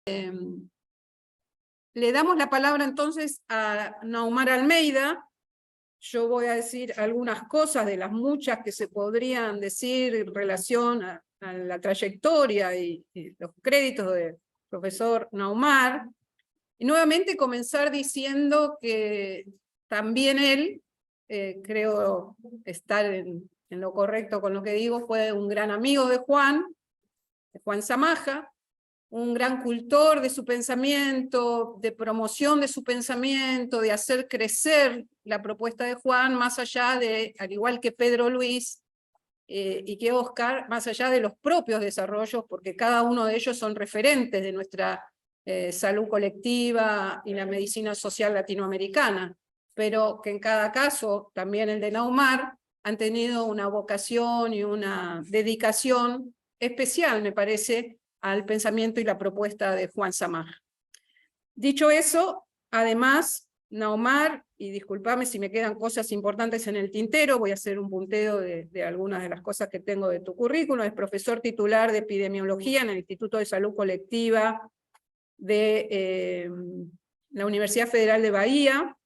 Le damos la palabra entonces a Naumar Almeida. Yo voy a decir algunas cosas de las muchas que se podrían decir en relación a la trayectoria y los créditos del profesor Naumar. Y nuevamente comenzar diciendo que también él, creo estar en lo correcto con lo que digo, fue un gran amigo de Juan Samaja, un gran cultor de su pensamiento, de promoción de su pensamiento, de hacer crecer la propuesta de Juan, más allá de, al igual que Pedro Luis y que Oscar, más allá de los propios desarrollos, porque cada uno de ellos son referentes de nuestra salud colectiva y la medicina social latinoamericana, pero que en cada caso, también el de Naumar, han tenido una vocación y una dedicación especial, me parece, al pensamiento y la propuesta de Juan Samaja. Dicho eso, además, Naumar, y discúlpame si me quedan cosas importantes en el tintero, voy a hacer un punteo de algunas de las cosas que tengo de tu currículum, es profesor titular de epidemiología en el Instituto de Salud Colectiva de la Universidad Federal de Bahía,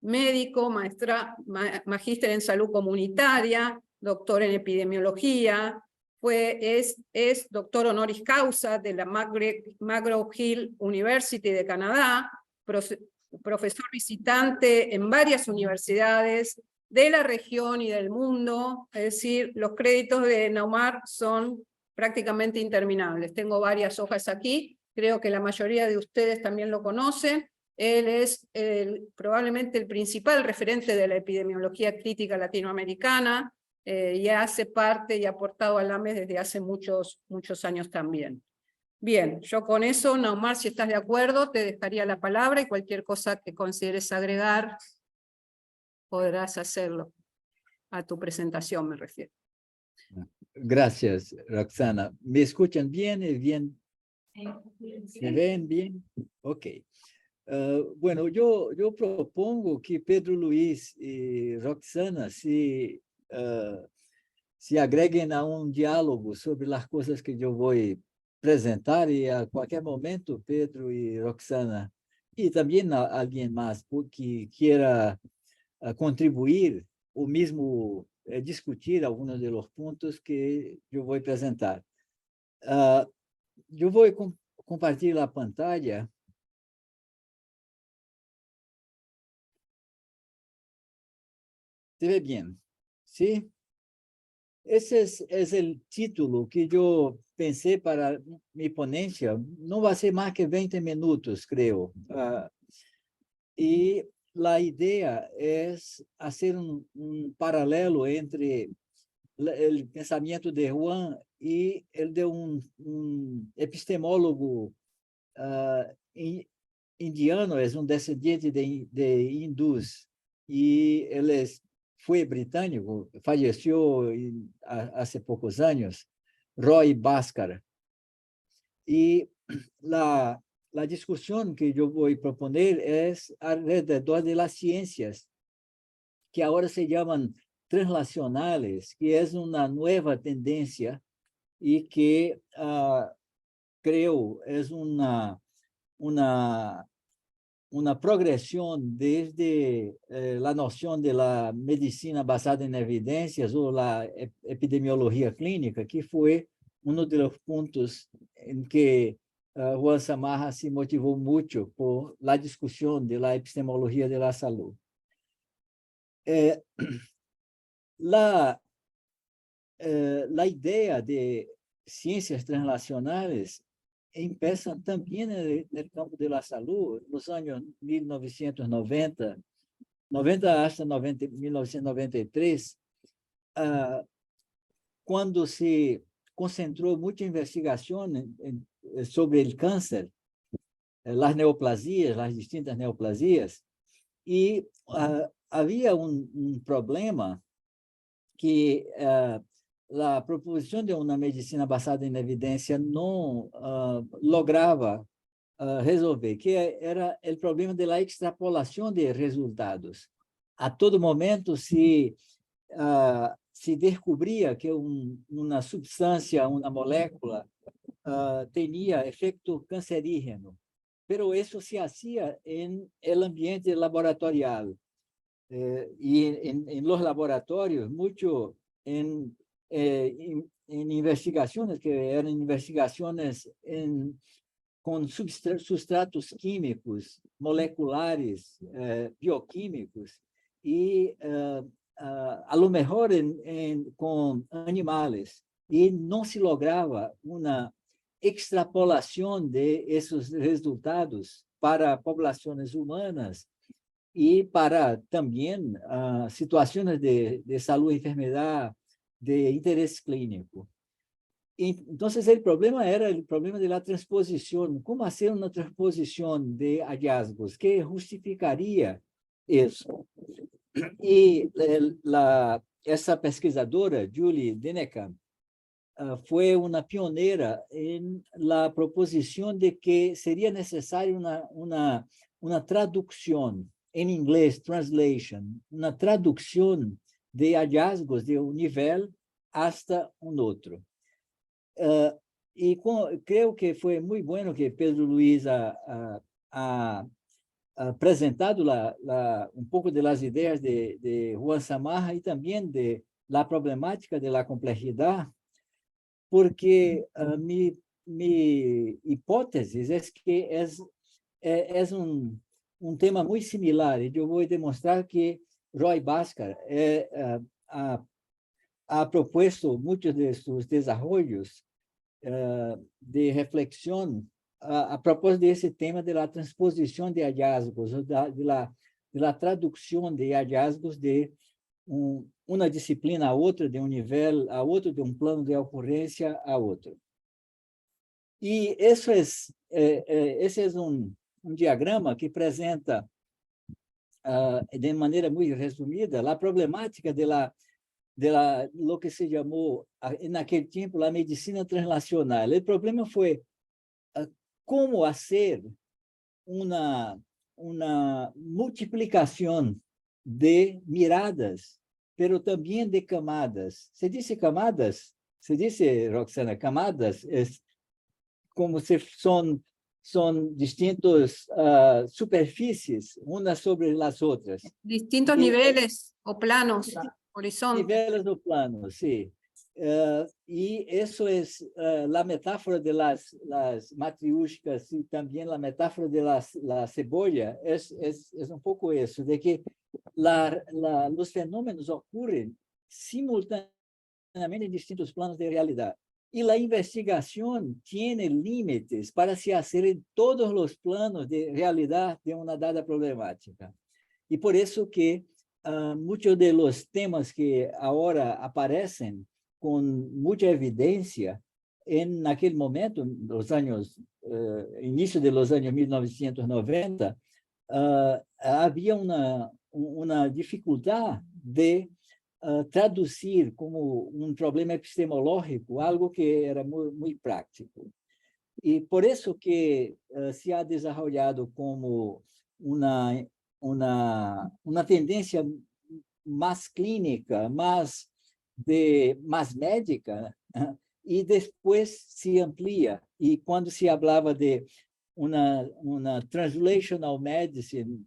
médico, magíster en salud comunitaria, doctor en epidemiología, es doctor honoris causa de la McGraw-Hill University de Canadá, profesor visitante en varias universidades de la región y del mundo, es decir, los créditos de Naumar son prácticamente interminables. Tengo varias hojas aquí, creo que la mayoría de ustedes también lo conocen. Él es probablemente el principal referente de la epidemiología crítica latinoamericana, y hace parte y ha aportado al AMES desde hace muchos años también. Bien, yo con eso, Naumar, si estás de acuerdo, te dejaría la palabra y cualquier cosa que consideres agregar, podrás hacerlo. A tu presentación me refiero. Gracias, Roxana. ¿Me escuchan bien? ¿Me ven bien? Ok. Bueno, yo propongo que Pedro Luis y Roxana se agreguen a un diálogo sobre las cosas que yo voy a presentar y a cualquier momento Pedro y Roxana y también alguien más que quiera contribuir o mismo discutir algunos de los puntos que yo voy a presentar. Yo voy a compartir la pantalla. ¿Se ve bien? ¿Sí? Ese es el título que yo pensé para mi ponencia. No va a ser más que 20 minutos, creo. Y la idea es hacer un paralelo entre el pensamiento de Juan y el de un epistemólogo indiano, es un descendiente de hindús, y él fue británico, falleció hace pocos años, Roy Bhaskar. Y la discusión que yo voy a proponer es alrededor de las ciencias, que ahora se llaman translacionales, que es una nueva tendencia y que creo es una progresión desde la noción de la medicina basada en evidencias o la epidemiología clínica, que fue uno de los puntos en que Juan Samaja se motivó mucho por la discusión de la epistemología de la salud. La idea de ciencias translacionales empieza también en el campo de la salud, en los años 1990, hasta 1993, cuando se concentró mucha investigación sobre el cáncer, las neoplasias, las distintas neoplasias, y había un problema que la proposición de una medicina basada en evidencia no lograba resolver, que era el problema de la extrapolación de resultados. A todo momento se descubría que una sustancia, una molécula, tenía efecto cancerígeno, pero eso se hacía en el ambiente laboratorial. Y en los laboratorios, mucho en investigaciones que eran investigaciones con sustratos químicos, moleculares, bioquímicos, y a lo mejor con animales, y no se lograba una extrapolación de esos resultados para poblaciones humanas y para también situaciones de salud y enfermedad de interés clínico. Entonces, el problema era el problema de la transposición. ¿Cómo hacer una transposición de hallazgos que justificaría eso? Y esa pesquisadora, Julie Dennekamp, fue una pionera en la proposición de que sería necesaria una traducción en inglés, translation, una traducción de hallazgos de un nivel hasta un otro. Creo que fue muy bueno que Pedro Luis ha apresentado un poco de las ideas de Juan Samarra y también de la problemática de la complejidad, porque mi hipótesis es que es un tema muy similar, y yo voy a demostrar que Roy Bhaskar ha propuesto muchos de sus desarrollos de reflexión a propósito de ese tema de la transposición de hallazgos, de la traducción de hallazgos de una disciplina a outra, de um nível a outro, de um plano de ocorrência a outro. E isso esse é um diagrama que apresenta, de maneira muito resumida, a problemática de lo que se chamou, naquele tempo, a medicina translacional. O problema foi como fazer uma multiplicação de miradas, pero también de camadas. ¿Se dice camadas? Se dice, Roxana, camadas es como si son distintas superficies, unas sobre las otras. Distintos niveles o planos, horizontes. Niveles o planos, sí. Y eso es la metáfora de las matriúscas y también la metáfora de la cebolla. Es un poco eso, de que los fenómenos ocurren simultáneamente en distintos planos de realidad. Y la investigación tiene límites para se hacer en todos los planos de realidad de una dada problemática. Y por eso que muchos de los temas que ahora aparecen con mucha evidencia, en aquel momento, los años, inicio de los años 1990, había una dificultad de traducir como un problema epistemológico algo que era muy práctico. Y por eso que se ha desarrollado como una tendencia más clínica, más médica, y después se amplía. Y cuando se hablaba de una translational medicine,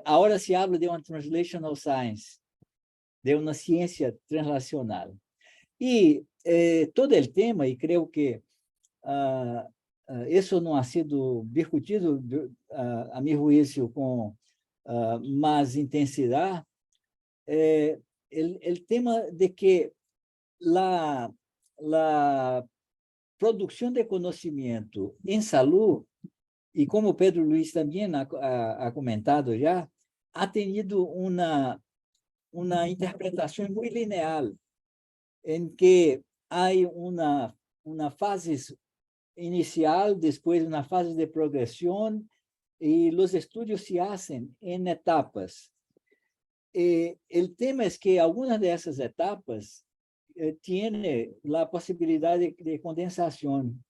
ahora se habla de una translational science, de una ciencia translacional. Y todo el tema, y creo que eso no ha sido discutido, a mi juicio, con más intensidad, el tema de que la producción de conocimiento en salud, y como Pedro Luis también ha comentado ya, ha tenido una interpretación muy lineal, en que hay una fase inicial, después una fase de progresión, y los estudios se hacen en etapas. El tema es que algunas de esas etapas tiene la posibilidad de condensación,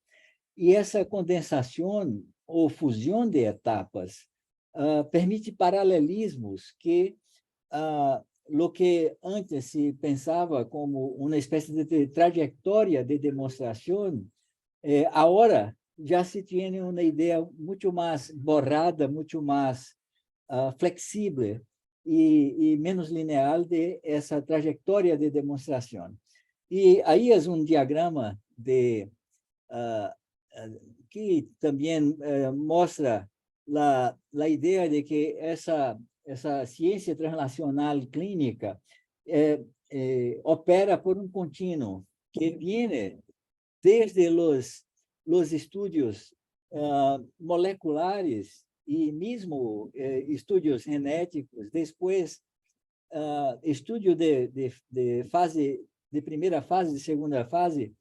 y esa condensación o fusión de etapas permite paralelismos que lo que antes se pensaba como una especie de trayectoria de demostración Ahora ya se tiene una idea mucho más borrada, mucho más flexible y menos lineal de esa trayectoria de demostración. Y ahí es un diagrama que también muestra la idea de que esa ciencia translacional clínica opera por un continuo que viene desde los estudios moleculares y mismo estudios genéticos, después estudio de fase, de primera fase, de segunda fase,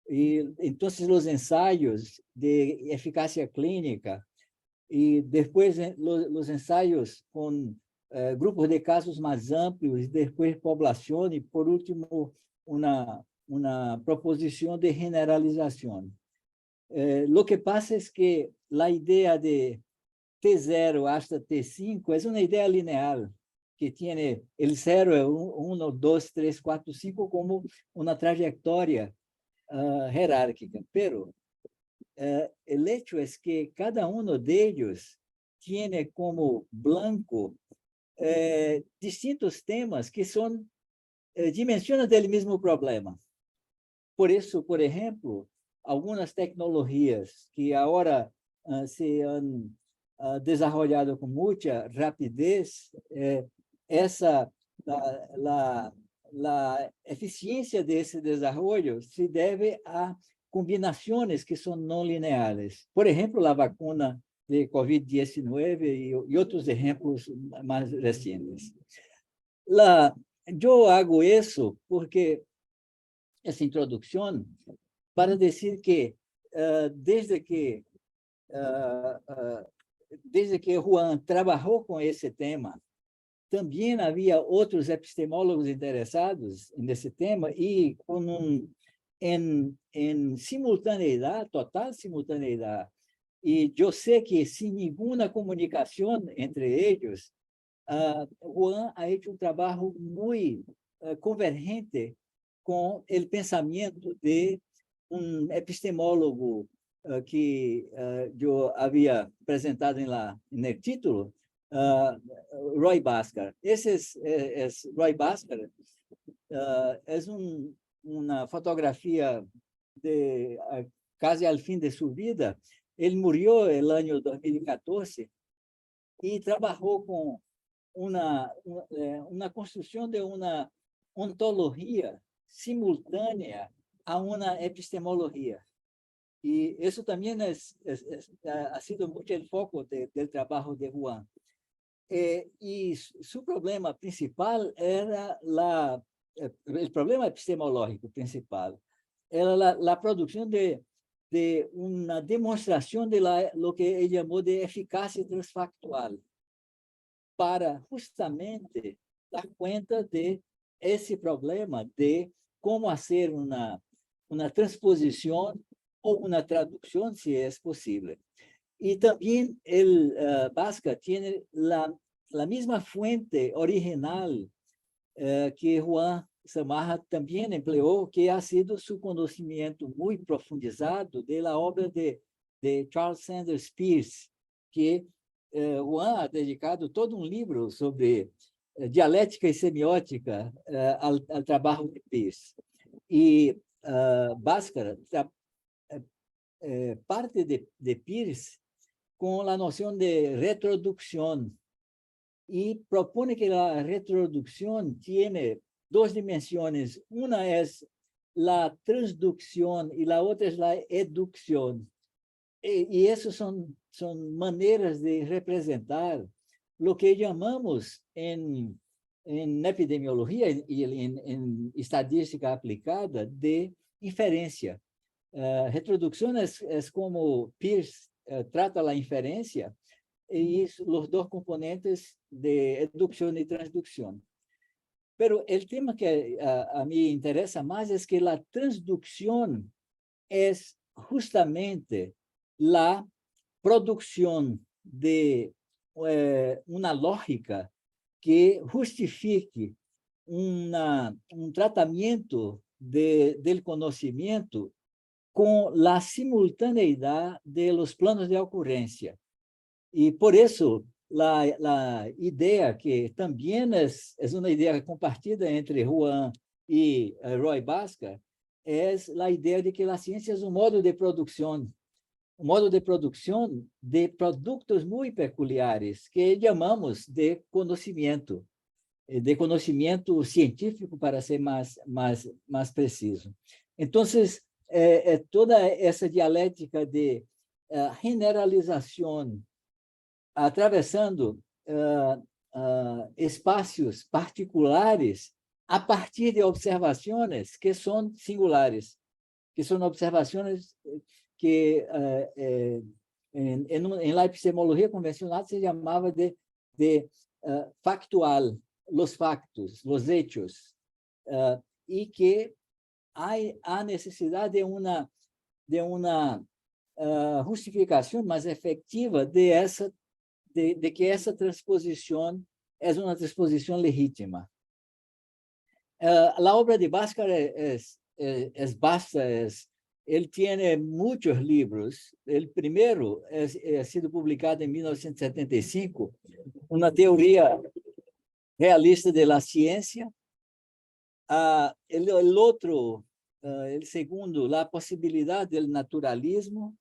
y entonces los ensayos de eficacia clínica, y después los ensayos con grupos de casos más amplios, después población, y por último una proposición de generalización. Lo que pasa es que la idea de T0 hasta T5 es una idea lineal, que tiene el 0, 1, 2, 3, 4, 5 como una trayectoria jerárquica, pero el hecho es que cada uno de ellos tiene como blanco distintos temas que son dimensiones del mismo problema. Por eso, por ejemplo, algunas tecnologías que ahora se han desarrollado con mucha rapidez, la eficiencia de ese desarrollo se debe a combinaciones que son no lineales. Por ejemplo, la vacuna de COVID-19 y otros ejemplos más recientes. Yo hago eso porque essa introdução para dizer que desde que Juan trabalhou com esse tema, também havia outros epistemólogos interessados nesse tema e em simultaneidade, total simultaneidade. E eu sei que sem nenhuma comunicação entre eles, Juan ha hecho um trabalho muito convergente com o pensamento de epistemólogo que eu havia apresentado no título, Roy Bhaskar. Roy Bhaskar é uma fotografia de quase ao fim de sua vida. Ele morreu no ano 2014 e trabalhou com uma construção de uma ontologia simultânea a uma epistemologia. E isso também ha sido muito o foco do trabalho de Juan. E seu problema principal era o problema epistemológico principal era a produção de uma demonstração de lo que ele chamou de eficácia transfactual, para justamente dar conta de esse problema de como fazer uma transposição ou uma tradução, se é possível. E também Bhaskar tem a mesma fonte original que Juan Samarra também empregou, que ha sido seu conhecimento muito profundizado da obra de Charles Sanders Peirce, que Juan ha dedicado todo um livro sobre dialética e semiótica ao trabalho de Peirce. E Bhaskar parte de Peirce com a noção de retrodução e propõe que a retrodução tenha duas dimensões. Uma é a transdução e a outra é a edução. E essas são maneiras de representar o que chamamos em epidemiologia e em estadística aplicada de inferência. Retrodução é como Peirce trata a inferência e os dois componentes de edução e transdução. Pero o tema que a mim interessa mais é que a transdução é justamente a produção de uma lógica que justifique um tratamento do conhecimento con la simultaneidad de los planos de ocurrencia. Y por eso la idea que también es una idea compartida entre Juan y Roy Bhaskar, es la idea de que la ciencia es un modo de producción de productos muy peculiares que llamamos de conocimiento científico, para ser más preciso. Entonces, toda essa dialética de generalização, atravessando espaços particulares a partir de observações que são singulares, que são observações que em la epistemologia convencional se chamava de factual, los factos, los hechos, y que hay necesidad de una justificación más efectiva de que esa transposición es una transposición legítima. La obra de Bhaskar es vasta, él tiene muchos libros. El primero ha sido publicado en 1975, una teoría realista de la ciencia. El otro, el segundo, la posibilidad del naturalismo,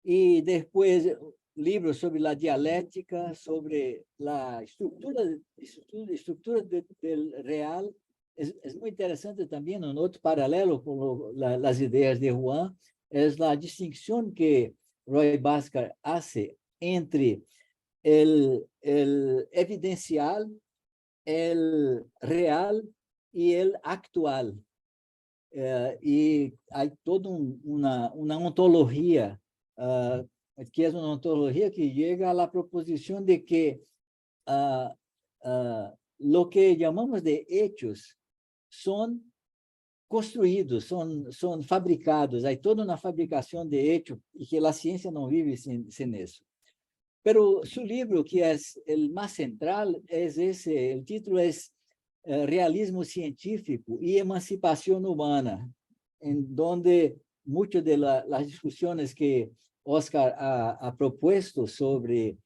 y después libros sobre la dialéctica, sobre la estructura del real. Es muy interesante también, un otro paralelo con las ideas de Juan, es la distinción que Roy Bhaskar hace entre el evidencial, el real y el actual. Y hay toda una ontología, que es una ontología que llega a la proposición de que lo que llamamos de hechos son construídos, son fabricados. Hay toda una fabricación de hechos y que la ciencia no vive sin eso. Pero su libro, que es el más central, es ese. El título es Realismo Científico y Emancipación Humana, en donde muchas de las discusiones que Oscar ha propuesto sobre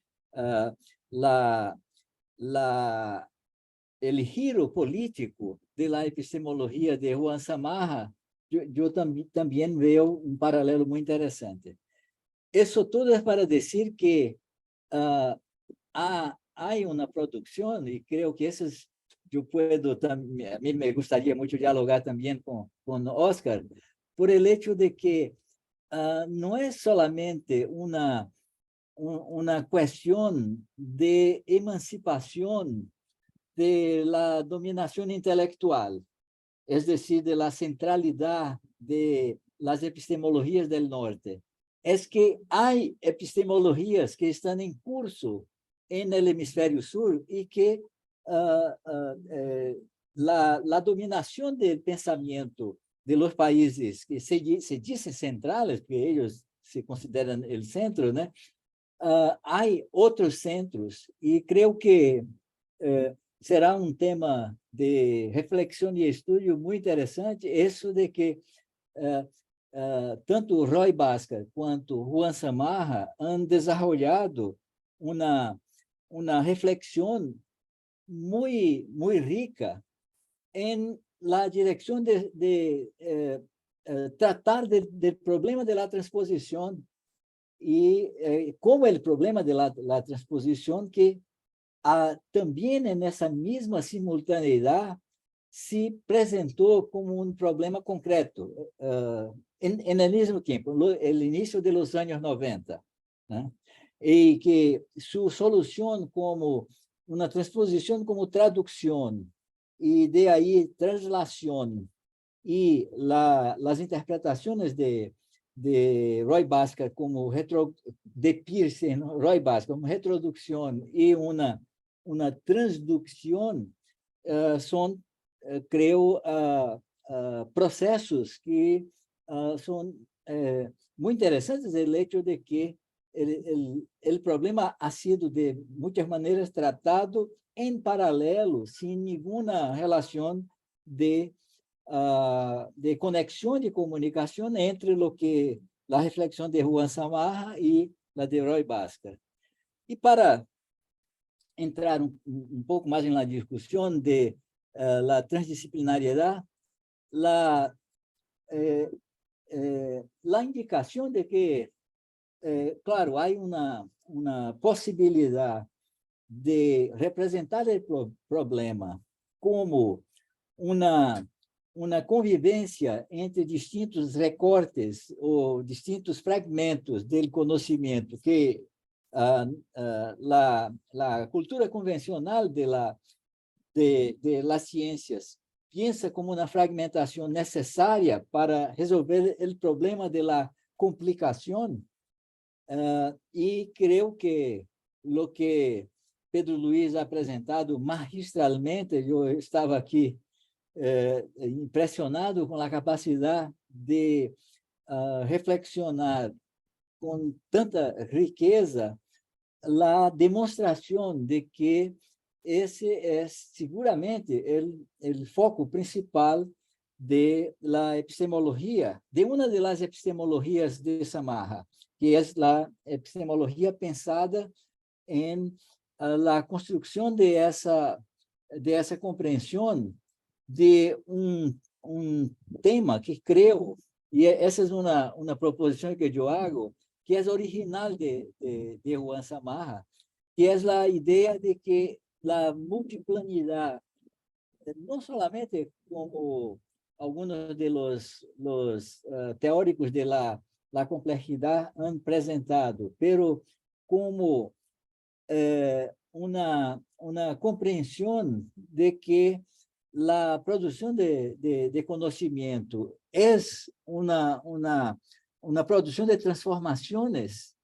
el giro político de la epistemología de Juan Samarra, yo también veo un paralelo muy interesante. Eso todo es para decir que hay una producción, y creo que eso es, yo puedo también, a mí me gustaría mucho dialogar también con Oscar, por el hecho de que no es solamente una cuestión de emancipación de la dominación intelectual, es decir, de la centralidad de las epistemologías del norte. Es que hay epistemologías que están en curso en el hemisferio sur y que la dominación del pensamiento de los países que se dicen centrales, que ellos se consideran el centro, ¿no? Hay otros centros, y creo que será un tema de reflexión y estudio muy interesante, eso de que tanto Roy Bhaskar quanto Juan Samarra han desarrollado una reflexión muy rica en la dirección de tratar del problema de la transposición, y como el problema de la transposición que también en esa misma simultaneidad se presentó como un problema concreto en el mismo tiempo, el inicio de los años 90, ¿no? Y que su solución como una transposición como traducción, y de ahí traslación, y las interpretaciones de Roy Bhaskar como de Peirce en Roy Bhaskar como retroducción y una transducción, son, creo, procesos que son muy interesantes. El hecho de que el problema ha sido de muchas maneras tratado en paralelo, sin ninguna relación de de conexión, de comunicación entre lo que la reflexión de Juan Samarra y la de Roy Bhaskar. Y para entrar un poco más en la discusión de la transdisciplinariedad, la indicación de que, claro, hay una posibilidad de representar el problema como una convivência entre distintos recortes ou distintos fragmentos do conhecimento que a cultura convencional de las ciencias piensa como uma fragmentação necessária para resolver o problema da complicação, e creio que o que Pedro Luiz ha apresentado magistralmente, eu estava aqui impressionado com a capacidade de reflexionar com tanta riqueza a demonstração de que esse é seguramente o foco principal de la epistemologia, de uma das epistemologias de Samarra, que é a epistemologia pensada em la construção de essa compreensão de tema que creio, e essa é uma proposição que eu hago, que é original de Juan Samarra, que é a ideia de que a multiplanidade, não somente como alguns de los teóricos de la complexidade han apresentado, pero como uma compreensão de que a produção de conhecimento é uma produção de transformações,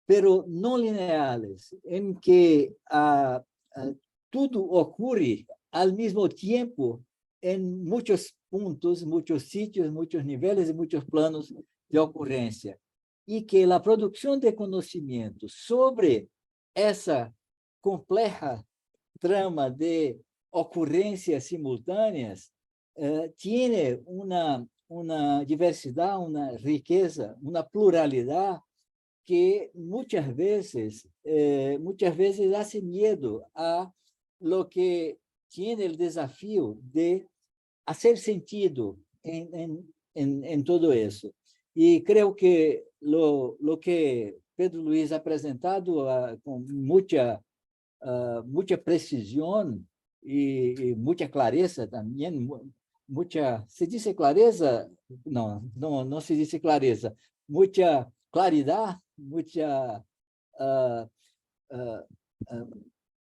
pero não lineares, em que tudo ocorre ao mesmo tempo em muitos pontos, muitos sítios, muitos níveis e muitos planos de ocorrência, e que a produção de conhecimento sobre essa complexa trama de ocorrências simultâneas tem uma diversidade, uma riqueza, uma pluralidade que muitas vezes hace medo a lo que tem o desafio de fazer sentido em todo isso. E creio que lo que Pedro Luiz ha apresentado com muita precisão e muita clareza também, se diz clareza? Não se diz clareza, muita claridade, muita...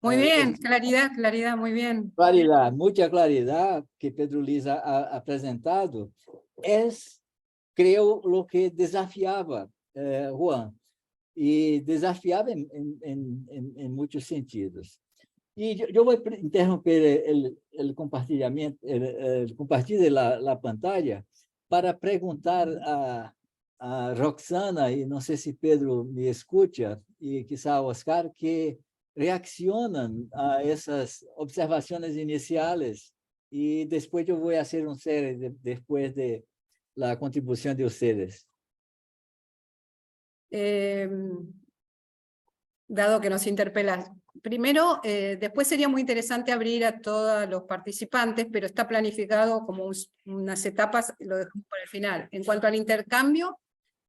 Muy bien, claridad, muy bien. Claridade, muita claridade que Pedro Luiz ha apresentado creio, o que desafiava Juan, e desafiava em muitos sentidos. E eu vou interromper o compartilhamento, o compartilho da pantalla para perguntar a Roxana, e não sei se Pedro me escuta, e quizá Oscar, que reaccionam a essas observações iniciais, e depois eu vou fazer uma série depois de la contribución de ustedes. Dado que nos interpelas. Primero, después sería muy interesante abrir a todos los participantes, pero está planificado como unas etapas, lo dejamos para el final. En cuanto al intercambio,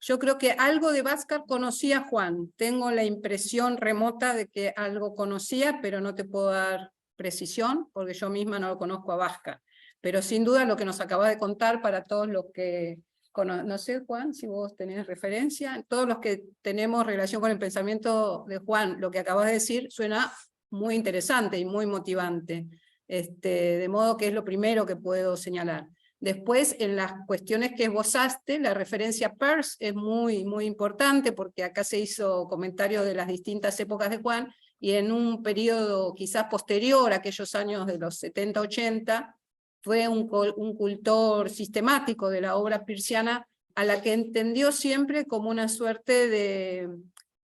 yo creo que algo de Bhaskar conocía Juan. Tengo la impresión remota de que algo conocía, pero no te puedo dar precisión, porque yo misma no lo conozco a Bhaskar. Pero sin duda lo que nos acaba de contar para todos los que, no sé Juan, si vos tenés referencia, todos los que tenemos relación con el pensamiento de Juan, lo que acabas de decir suena muy interesante y muy motivante, de modo que es lo primero que puedo señalar. Después, en las cuestiones que esbozaste, la referencia a Peirce es muy importante, porque acá se hizo comentario de las distintas épocas de Juan, y en un periodo quizás posterior a aquellos años de los 70-80, fue un cultor sistemático de la obra peirciana, a la que entendió siempre como una suerte de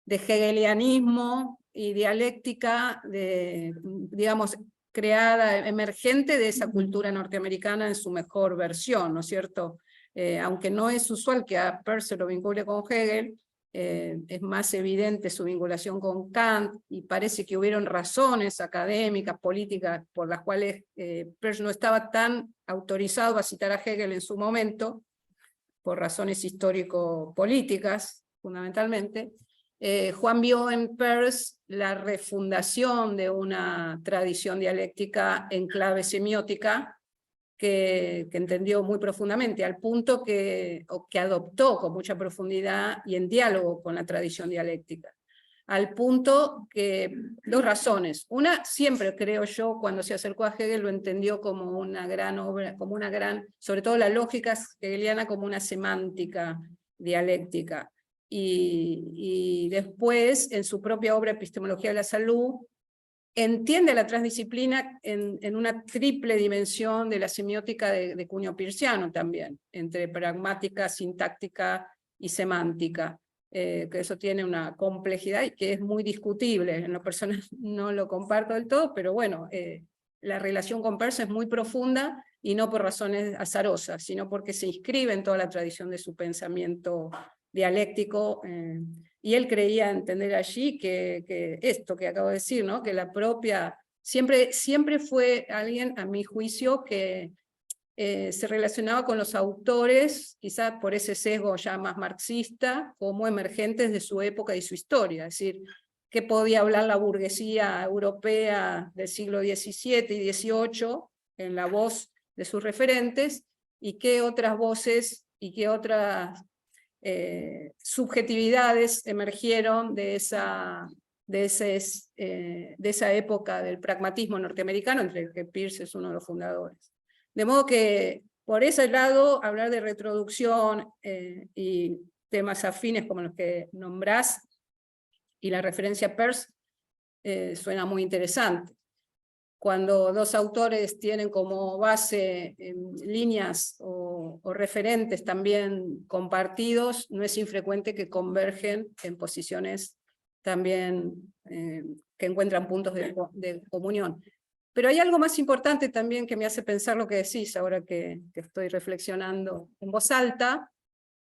hegelianismo y dialéctica, digamos, creada, emergente de esa cultura norteamericana en su mejor versión, ¿no es cierto? Aunque no es usual que a Peirce se lo vincule con Hegel, es más evidente su vinculación con Kant, y parece que hubieron razones académicas, políticas, por las cuales Peirce no estaba tan autorizado a citar a Hegel en su momento, por razones histórico-políticas, fundamentalmente. Juan vio en Peirce la refundación de una tradición dialéctica en clave semiótica, que entendió muy profundamente, al punto que adoptó con mucha profundidad y en diálogo con la tradición dialéctica. Al punto que, dos razones. Una, siempre creo yo, cuando se acercó a Hegel, lo entendió como una gran obra, como una gran, sobre todo la lógica hegeliana, como una semántica dialéctica. Y después, en su propia obra Epistemología de la Salud, entiende la transdisciplina en una triple dimensión de la semiótica de cuño peirciano también, entre pragmática, sintáctica y semántica, que eso tiene una complejidad y que es muy discutible. En lo personal no lo comparto del todo, pero bueno, la relación con Peirce es muy profunda, y no por razones azarosas, sino porque se inscribe en toda la tradición de su pensamiento dialéctico, y él creía entender allí que esto que acabo de decir, ¿no? Que la propia, siempre fue alguien, a mi juicio, que se relacionaba con los autores, quizás por ese sesgo ya más marxista, como emergentes de su época y su historia, es decir, qué podía hablar la burguesía europea del siglo XVII y XVIII en la voz de sus referentes, y qué otras voces y qué otras subjetividades emergieron de esa época del pragmatismo norteamericano, entre el que Peirce es uno de los fundadores. De modo que, por ese lado, hablar de retroducción y temas afines como los que nombrás, y la referencia a Peirce, suena muy interesante. Cuando dos autores tienen como base líneas o referentes también compartidos, no es infrecuente que convergen en posiciones también que encuentran puntos de comunión. Pero hay algo más importante también que me hace pensar lo que decís ahora que estoy reflexionando en voz alta,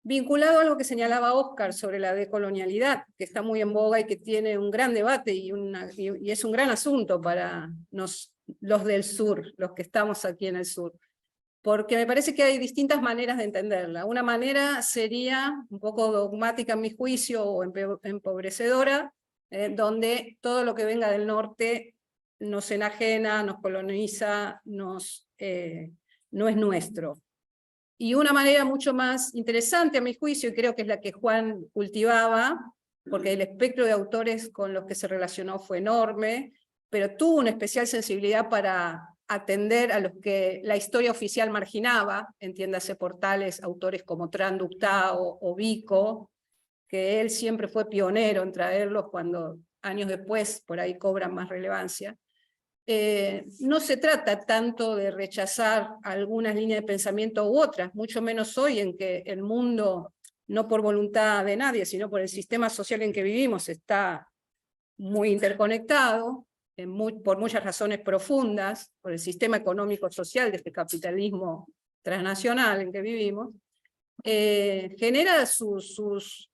vinculado a algo que señalaba Oscar sobre la decolonialidad, que está muy en boga y que tiene un gran debate y es un gran asunto para los del sur, los que estamos aquí en el sur. Porque me parece que hay distintas maneras de entenderla. Una manera sería un poco dogmática en mi juicio, o empobrecedora, donde todo lo que venga del norte nos enajena, nos coloniza, no es nuestro. Y una manera mucho más interesante a mi juicio, y creo que es la que Juan cultivaba, porque el espectro de autores con los que se relacionó fue enorme, pero tuvo una especial sensibilidad para atender a los que la historia oficial marginaba, entiéndase por tales autores como Tran Duc Thao o Vico, que él siempre fue pionero en traerlos cuando años después por ahí cobran más relevancia. No se trata tanto de rechazar algunas líneas de pensamiento u otras, mucho menos hoy en que el mundo, no por voluntad de nadie, sino por el sistema social en que vivimos, está muy interconectado, por muchas razones profundas, por el sistema económico-social de este capitalismo transnacional en que vivimos, genera sus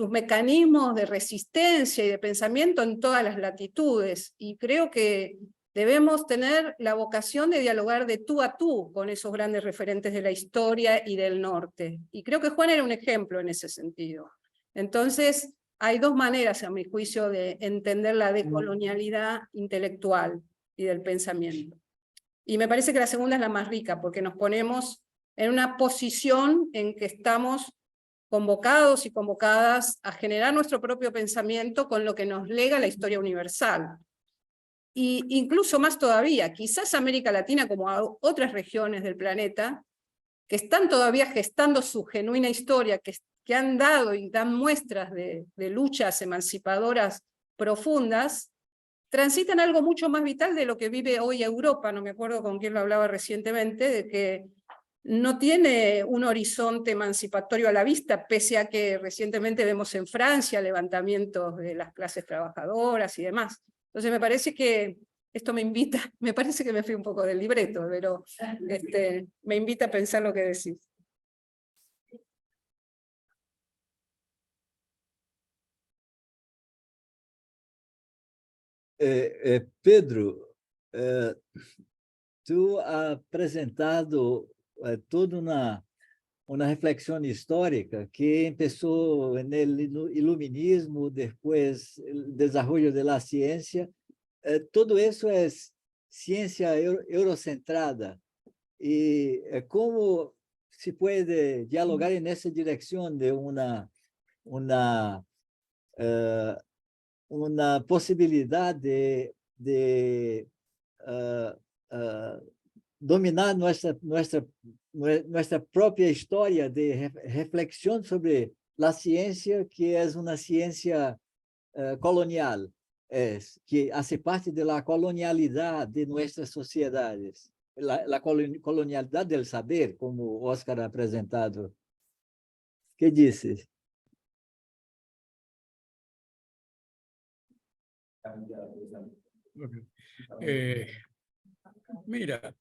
mecanismos de resistencia y de pensamiento en todas las latitudes, y creo que debemos tener la vocación de dialogar de tú a tú con esos grandes referentes de la historia y del norte. Y creo que Juan era un ejemplo en ese sentido. Entonces, hay dos maneras, a mi juicio, de entender la decolonialidad intelectual y del pensamiento. Y me parece que la segunda es la más rica, porque nos ponemos en una posición en que estamos convocados y convocadas a generar nuestro propio pensamiento con lo que nos lega la historia universal. Y incluso más todavía, quizás América Latina, como otras regiones del planeta, que están todavía gestando su genuina historia, que han dado y dan muestras de luchas emancipadoras profundas, transitan algo mucho más vital de lo que vive hoy Europa. No me acuerdo con quién lo hablaba recientemente, de que no tiene un horizonte emancipatorio a la vista, pese a que recientemente vemos en Francia levantamientos de las clases trabajadoras y demás. Entonces me parece que esto me invita, me parece que me fui un poco del libreto, pero me invita a pensar lo que decís. Pedro, tú has apresentado toda uma reflexão histórica que começou no iluminismo, depois o desenvolvimento da ciência. Todo isso é ciência eurocentrada. E como se pode dialogar nessa direção de uma possibilidade de dominar nossa própria história de reflexão sobre a ciência, que é uma ciência colonial, que faz parte da colonialidade de nossas sociedades, a colonialidade do saber, como o Oscar ha apresentado. Que disse? Mira,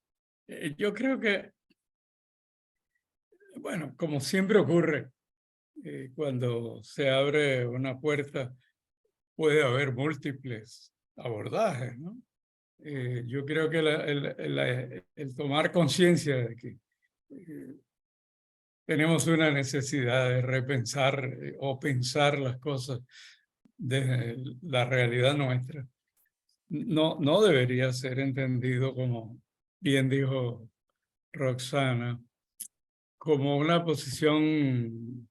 yo creo que, bueno, como siempre ocurre, cuando se abre una puerta, puede haber múltiples abordajes, ¿no? Yo creo que el tomar conciencia de que tenemos una necesidad de repensar o pensar las cosas desde la realidad nuestra, no debería ser entendido, como bien dijo Roxana, como una posición,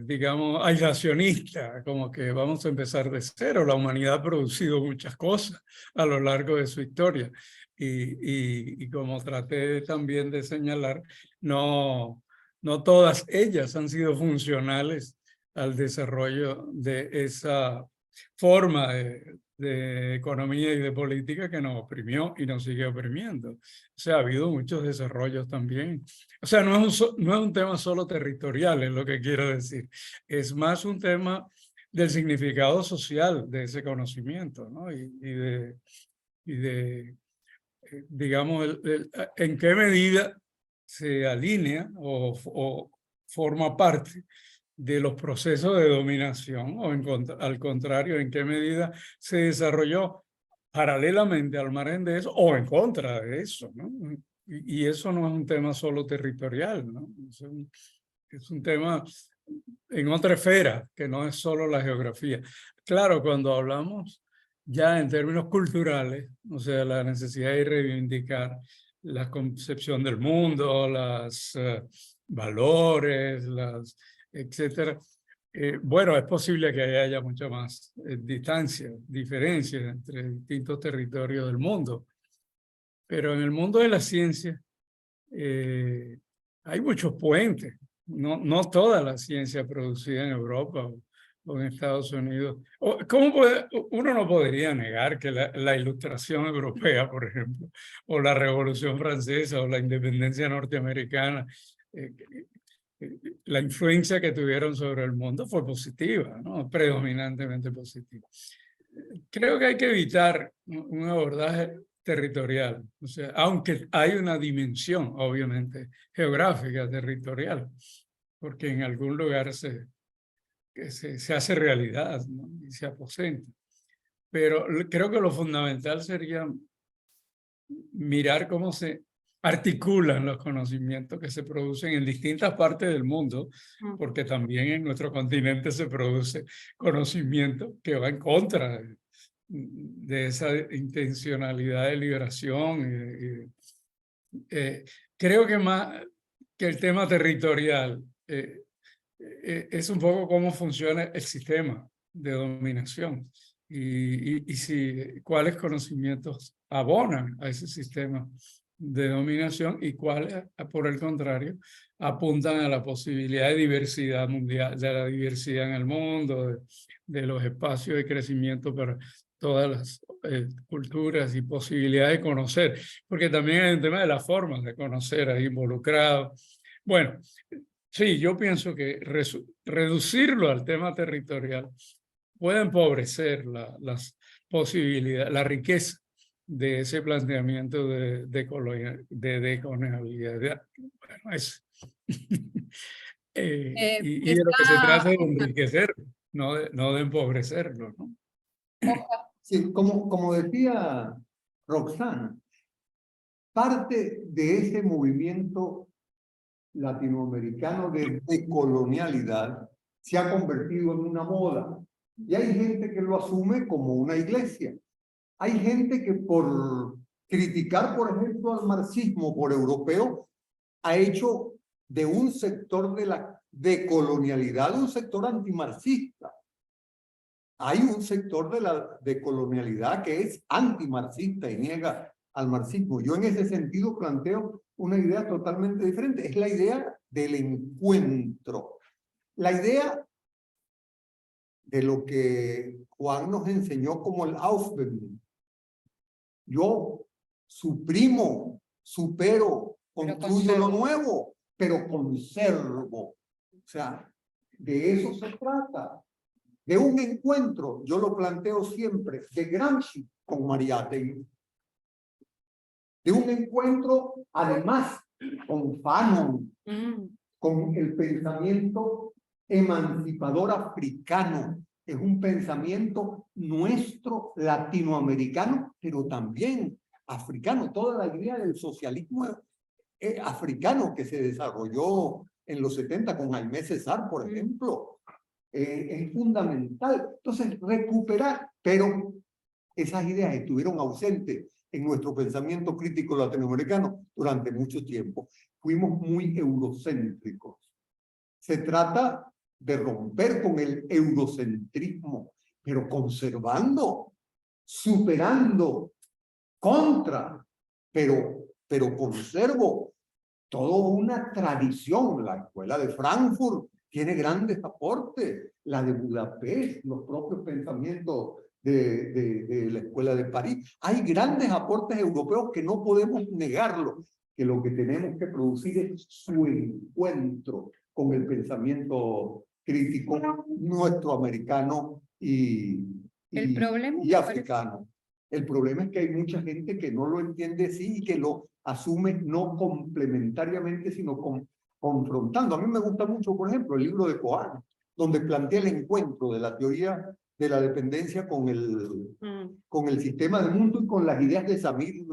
digamos, aislacionista, como que vamos a empezar de cero. La humanidad ha producido muchas cosas a lo largo de su historia y como traté también de señalar, no todas ellas han sido funcionales al desarrollo de esa forma de economía y de política que nos oprimió y nos sigue oprimiendo. O sea, ha habido muchos desarrollos también. O sea, no es un tema solo territorial, es lo que quiero decir. Es más un tema del significado social de ese conocimiento, ¿no? Digamos, en qué medida se alinea o forma parte de los procesos de dominación, o al contrario, en qué medida se desarrolló paralelamente al margen de eso o en contra de eso, ¿no? Y eso no es un tema solo territorial, ¿no? Es un tema en otra esfera, que no es solo la geografía. Claro, cuando hablamos ya en términos culturales, o sea, la necesidad de reivindicar la concepción del mundo, los valores, etcétera. Bueno, es posible que haya mucha más distancia, diferencias entre distintos territorios del mundo. Pero en el mundo de la ciencia hay muchos puentes. No toda la ciencia producida en Europa o en Estados Unidos. Uno no podría negar que la ilustración europea, por ejemplo, o la Revolución Francesa o la independencia norteamericana, la influencia que tuvieron sobre el mundo fue positiva, ¿no? Predominantemente positiva. Creo que hay que evitar un abordaje territorial, o sea, aunque hay una dimensión, obviamente, geográfica, territorial, porque en algún lugar se hace realidad, ¿no? Y se aposenta. Pero creo que lo fundamental sería mirar cómo se articulan los conocimientos que se producen en distintas partes del mundo, porque también en nuestro continente se produce conocimiento que va en contra de esa intencionalidad de liberación. Creo que más que el tema territorial es un poco cómo funciona el sistema de dominación y cuáles conocimientos abonan a ese sistema de dominación y cuáles, por el contrario, apuntan a la posibilidad de diversidad mundial, de la diversidad en el mundo, de los espacios de crecimiento para todas las culturas y posibilidades de conocer, porque también hay un tema de las formas de conocer ahí involucrado. Bueno, sí, yo pienso que reducirlo al tema territorial puede empobrecer las posibilidades, la riqueza de ese planteamiento de decolonialidad. Bueno, es... y de lo que se trata es de enriquecerlo, no de empobrecerlo, ¿no? Sí, como decía Roxana, parte de ese movimiento latinoamericano de decolonialidad se ha convertido en una moda. Y hay gente que lo asume como una iglesia. Hay gente que por criticar, por ejemplo, al marxismo por europeo, ha hecho de un sector de la decolonialidad un sector antimarxista. Hay un sector de la decolonialidad que es antimarxista y niega al marxismo. Yo en ese sentido planteo una idea totalmente diferente. Es la idea del encuentro. La idea de lo que Juan nos enseñó como el Aufbewegen. Yo suprimo, supero, construyo lo nuevo, pero conservo. O sea, de eso se trata. De un encuentro, yo lo planteo siempre, de Gramsci con Mariátegui. De un encuentro, además, con Fanon, con el pensamiento emancipador africano. Es un pensamiento nuestro, latinoamericano, pero también africano. Toda la idea del socialismo africano que se desarrolló en los 70 con Jaime Cesar, por ejemplo, es fundamental. Entonces, recuperar, pero esas ideas estuvieron ausentes en nuestro pensamiento crítico latinoamericano durante mucho tiempo. Fuimos muy eurocéntricos. Se trata de romper con el eurocentrismo, pero conservando, superando, pero conservo toda una tradición. La escuela de Frankfurt tiene grandes aportes, la de Budapest, los propios pensamientos de la escuela de París. Hay grandes aportes europeos que no podemos negarlo, que lo que tenemos que producir es su encuentro con el pensamiento crítico nuestro americano y africano. El problema es que hay mucha gente que no lo entiende así y que lo asume no complementariamente, sino confrontando. A mí me gusta mucho, por ejemplo, el libro de Cohen, donde plantea el encuentro de la teoría de la dependencia con el sistema del mundo y con las ideas de Samir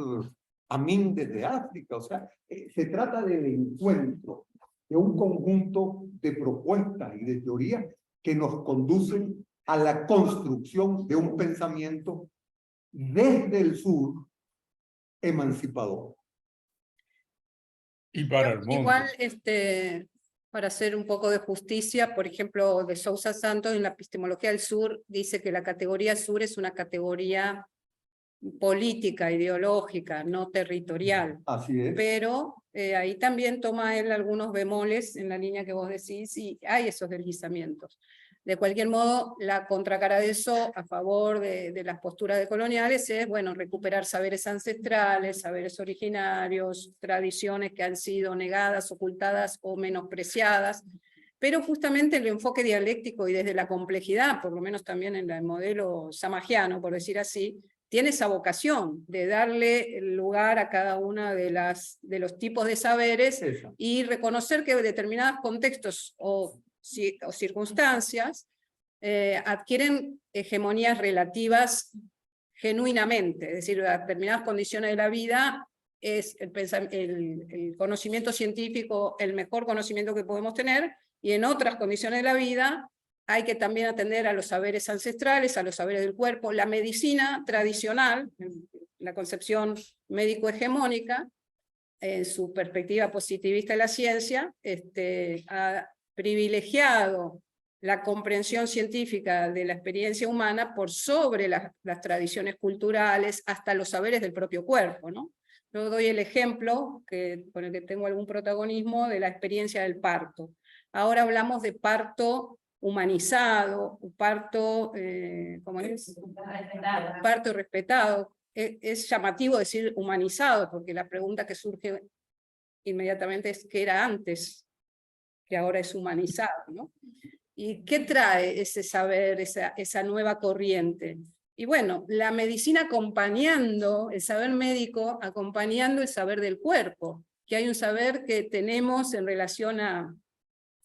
Amin desde África. O sea, se trata del encuentro de un conjunto de propuestas y de teorías que nos conducen a la construcción de un pensamiento desde el sur emancipador. Y para el mundo. Igual, para hacer un poco de justicia, por ejemplo, de Sousa Santos en la epistemología del sur dice que la categoría sur es una categoría política, ideológica, no territorial. Así es. Pero ahí también toma él algunos bemoles en la línea que vos decís y hay esos deslizamientos. De cualquier modo, la contracara de eso, a favor de las posturas decoloniales, es, bueno, recuperar saberes ancestrales, saberes originarios, tradiciones que han sido negadas, ocultadas o menospreciadas, pero justamente el enfoque dialéctico y desde la complejidad, por lo menos también en el modelo samajiano, por decir así, tiene esa vocación de darle lugar a cada una de los tipos de saberes y reconocer que determinados contextos o circunstancias adquieren hegemonías relativas genuinamente, es decir, determinadas condiciones de la vida es el conocimiento científico el mejor conocimiento que podemos tener, y en otras condiciones de la vida hay que también atender a los saberes ancestrales, a los saberes del cuerpo. La medicina tradicional, la concepción médico-hegemónica, en su perspectiva positivista de la ciencia, ha privilegiado la comprensión científica de la experiencia humana por sobre las tradiciones culturales, hasta los saberes del propio cuerpo, ¿no? Yo doy el ejemplo, con el que tengo algún protagonismo, de la experiencia del parto. Ahora hablamos de parto humanizado, parto, ¿cómo es? Parto respetado. Es llamativo decir humanizado, porque la pregunta que surge inmediatamente es ¿qué era antes? Que ahora es humanizado, ¿no? ¿Y qué trae ese saber, esa nueva corriente? Y bueno, la medicina acompañando, el saber médico acompañando el saber del cuerpo, que hay un saber que tenemos en relación a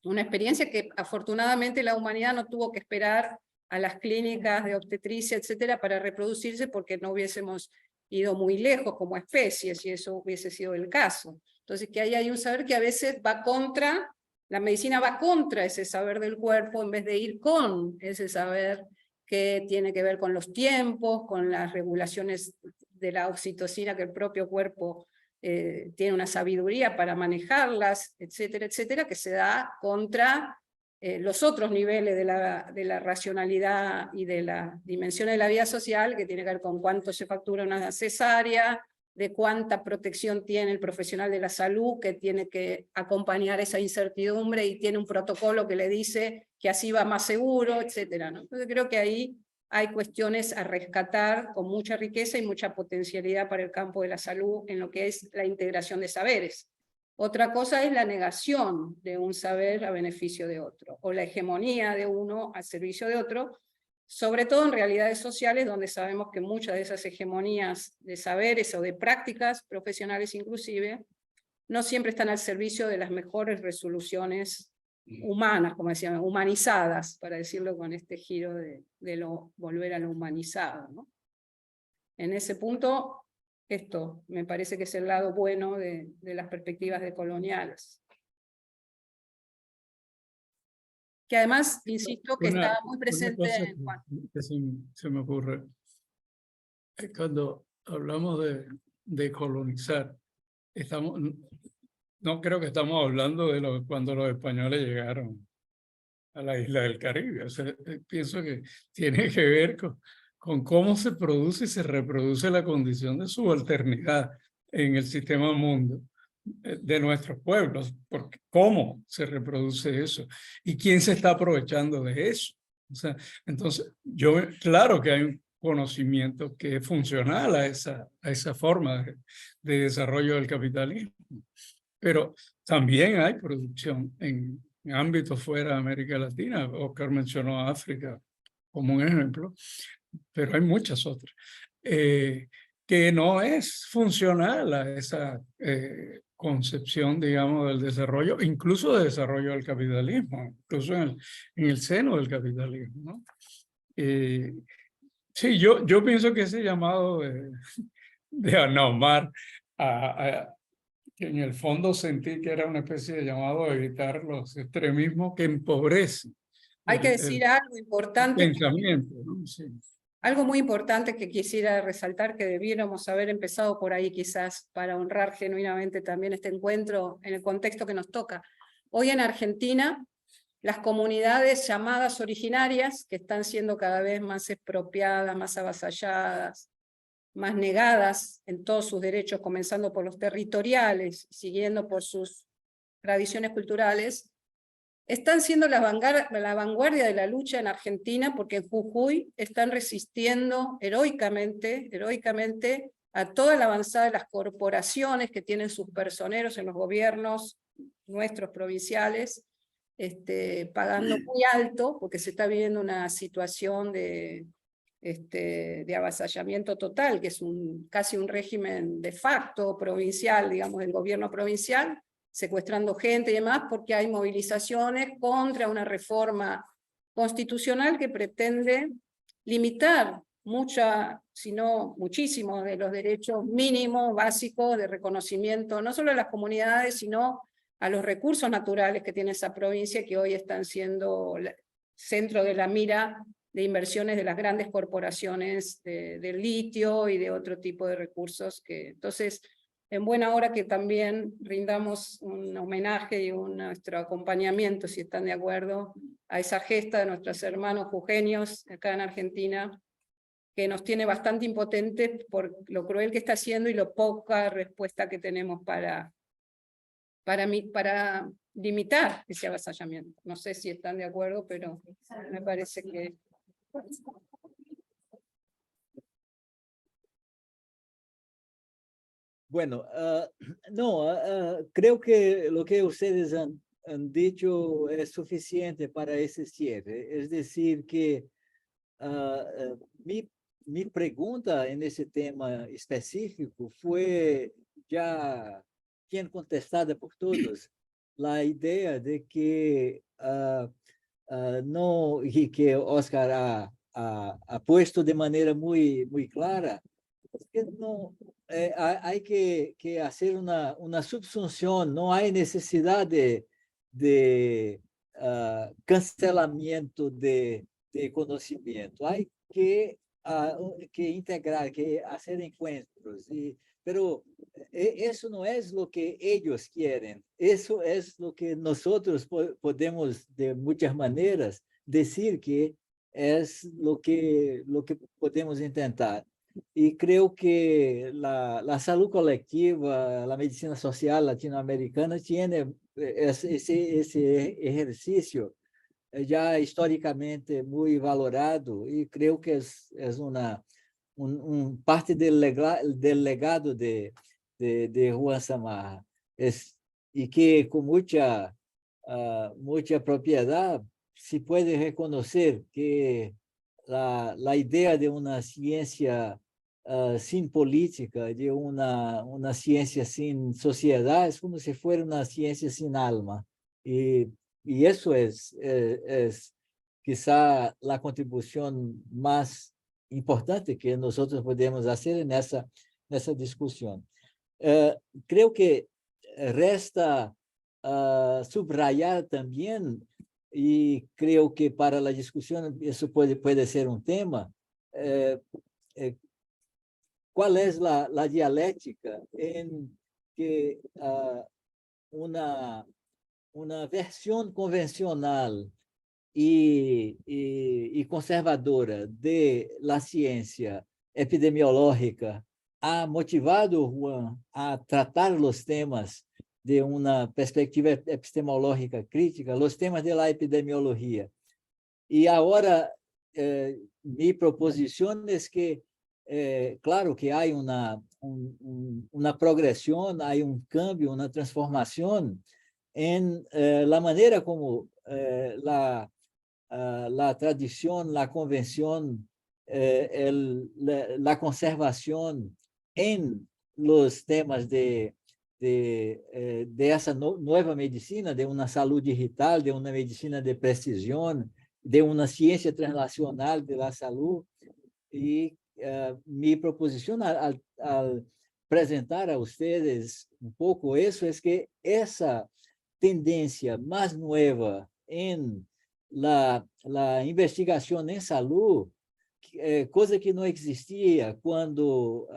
una experiencia que afortunadamente la humanidad no tuvo que esperar a las clínicas de obstetricia, etcétera, para reproducirse porque no hubiésemos ido muy lejos como especie, si eso hubiese sido el caso. Entonces, que ahí hay un saber que a veces va contra, la medicina va contra ese saber del cuerpo en vez de ir con ese saber que tiene que ver con los tiempos, con las regulaciones de la oxitocina que el propio cuerpo tiene una sabiduría para manejarlas, etcétera, etcétera, que se da contra los otros niveles de la racionalidad y de la dimensión de la vida social, que tiene que ver con cuánto se factura una cesárea, de cuánta protección tiene el profesional de la salud, que tiene que acompañar esa incertidumbre y tiene un protocolo que le dice que así va más seguro, etcétera, ¿no? Entonces creo que ahí hay cuestiones a rescatar con mucha riqueza y mucha potencialidad para el campo de la salud en lo que es la integración de saberes. Otra cosa es la negación de un saber a beneficio de otro, o la hegemonía de uno al servicio de otro, sobre todo en realidades sociales donde sabemos que muchas de esas hegemonías de saberes o de prácticas profesionales inclusive, no siempre están al servicio de las mejores resoluciones humanas, como decíamos, humanizadas, para decirlo con este giro de lo volver a lo humanizado, ¿no? En ese punto, esto me parece que es el lado bueno de las perspectivas decoloniales. Que además, insisto, que está muy presente en Juan. Que se me ocurre, cuando hablamos de colonizar, no creo que estamos hablando de cuando los españoles llegaron a la isla del Caribe. O sea, pienso que tiene que ver con cómo se produce y se reproduce la condición de subalternidad en el sistema mundo de nuestros pueblos, porque cómo se reproduce eso y quién se está aprovechando de eso. O sea, entonces, claro que hay un conocimiento que es funcional a esa forma de desarrollo del capitalismo, pero también hay producción en ámbitos fuera de América Latina. Oscar mencionó a África como un ejemplo, pero hay muchas otras, que no es funcional a esa concepción, digamos, del desarrollo, incluso de desarrollo del capitalismo, incluso en el seno del capitalismo, ¿no? Sí, yo pienso que ese llamado de Ana Omar que en el fondo sentí que era una especie de llamado a evitar los extremismos que empobrecen. Hay que decir algo importante. Pensamiento, ¿no? Sí. Algo muy importante que quisiera resaltar, que debiéramos haber empezado por ahí quizás para honrar genuinamente también este encuentro en el contexto que nos toca. Hoy en Argentina, las comunidades llamadas originarias, que están siendo cada vez más expropiadas, más avasalladas, más negadas en todos sus derechos, comenzando por los territoriales, siguiendo por sus tradiciones culturales, están siendo la vanguardia de la lucha en Argentina, porque en Jujuy están resistiendo heroicamente a toda la avanzada de las corporaciones que tienen sus personeros en los gobiernos nuestros provinciales, pagando muy alto, porque se está viviendo una situación de avasallamiento total, que es casi un régimen de facto provincial, digamos, del gobierno provincial, secuestrando gente y demás, porque hay movilizaciones contra una reforma constitucional que pretende limitar si no muchísimos, de los derechos mínimos, básicos, de reconocimiento, no solo a las comunidades, sino a los recursos naturales que tiene esa provincia, que hoy están siendo centro de la mira de inversiones de las grandes corporaciones del litio y de otro tipo de recursos. Entonces, en buena hora que también rindamos un homenaje y nuestro acompañamiento, si están de acuerdo, a esa gesta de nuestros hermanos jujeños acá en Argentina, que nos tiene bastante impotentes por lo cruel que está haciendo y lo poca respuesta que tenemos para limitar ese avasallamiento. No sé si están de acuerdo, pero me parece que... Bueno, creo que lo que ustedes han dicho es suficiente para ese cierre. Es decir, que mi pregunta en ese tema específico fue ya bien contestada por todos. La idea de que no, y que Oscar ha puesto de manera muy clara, es que no, hay que hacer una subsunción, no hay necesidad de cancelamiento de conocimiento, hay que integrar, que hacer encuentros, pero eso no es lo que ellos quieren, eso es lo que nosotros podemos de muchas maneras decir que es lo que podemos intentar. Y creo que la salud colectiva, la medicina social latinoamericana tiene ese ejercicio ya históricamente muy valorado y creo que es una parte del legado de Juan Samarra. Y que con mucha propiedad se puede reconocer que la idea de una ciencia sin política, de una ciencia sin sociedad, es como si fuera una ciencia sin alma. Y eso es quizá la contribución más importante que nosotros podemos hacer en esa discusión. Creo que resta subrayar también, y creo que para la discusión eso puede ser un tema, ¿cuál es la dialéctica en que una versión convencional y conservadora de la ciencia epidemiológica ha motivado Juan a tratar los temas de una perspectiva epistemológica crítica, los temas de la epidemiología? Y ahora mi proposición es que, claro que hay una progresión, hay un cambio, una transformación en la manera como la tradición, la convención, la conservación en los temas de esa nueva medicina, de una salud digital, de una medicina de precisión, de una ciencia translacional de la salud. Y mi proposición al presentar a ustedes un poco eso es que esa tendencia más nueva en la investigación en salud, cosa que no existía cuando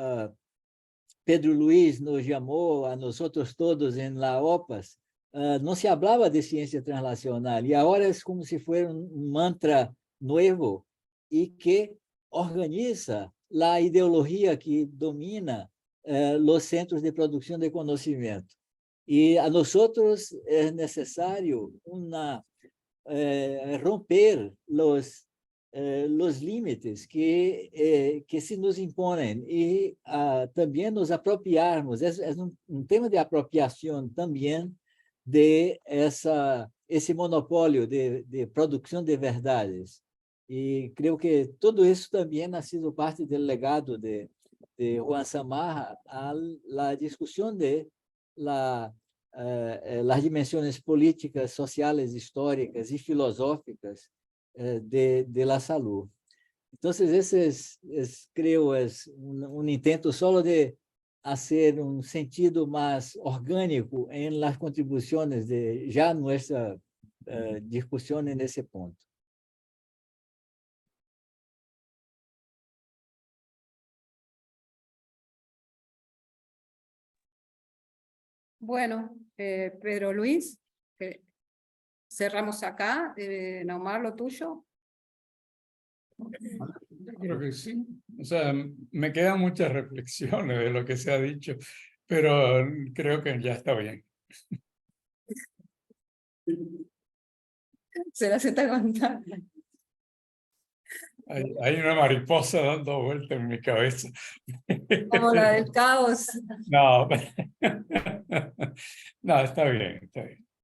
Pedro Luis nos llamó a nosotros todos en la OPAS, no se hablaba de ciencia translacional y ahora es como si fuera un mantra nuevo y que organiza la ideología que domina los centros de producción de conocimiento. Y a nosotros es necesario romper los límites que se nos imponen y también nos apropiarmos. Es un tema de apropiación también de ese monopolio de producción de verdades. Y creo que todo eso también ha sido parte del legado de Juan Samarra a la discusión de las dimensiones políticas, sociales, históricas y filosóficas de la salud. Entonces, ese creo, es un intento solo de hacer un sentido más orgánico en las contribuciones de ya nuestra discusión en ese punto. Bueno, Pedro Luis, cerramos acá. Naumar, lo tuyo. Yo creo que sí. O sea, me quedan muchas reflexiones de lo que se ha dicho, pero creo que ya está bien. Se las está contando. Hay una mariposa dando vuelta en mi cabeza. Como la del caos. No, no, está bien, está bien.